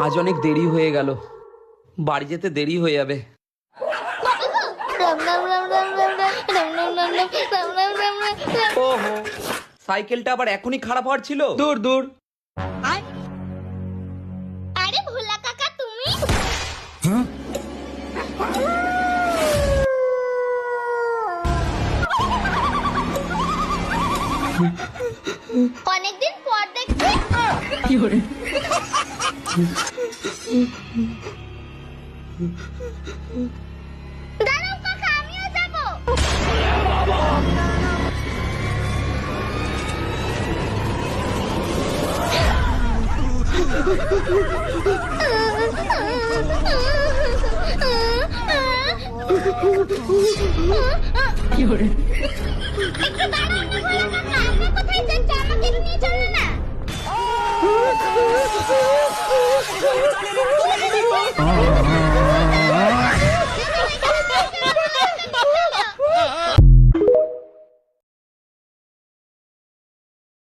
আজ অনেক দেরি হয়ে গেল, বাড়ি যেতে দেরি হয়ে যাবে। ওহো, সাইকেলটা আবার এখনই খারাপ হওয়ার ছিল? দূর দূর। আরে ভোলা কাকা তুমি? অনেকদিন পর দেখছি। কি করে? দাঁড়াও কাকা, আমিও যাবো। কি করে? একটু দাঁড়াও না ভোলা কাকা, আপনি কোথায় যাচ্ছেন? আমাকে নিয়ে চলো না। আহ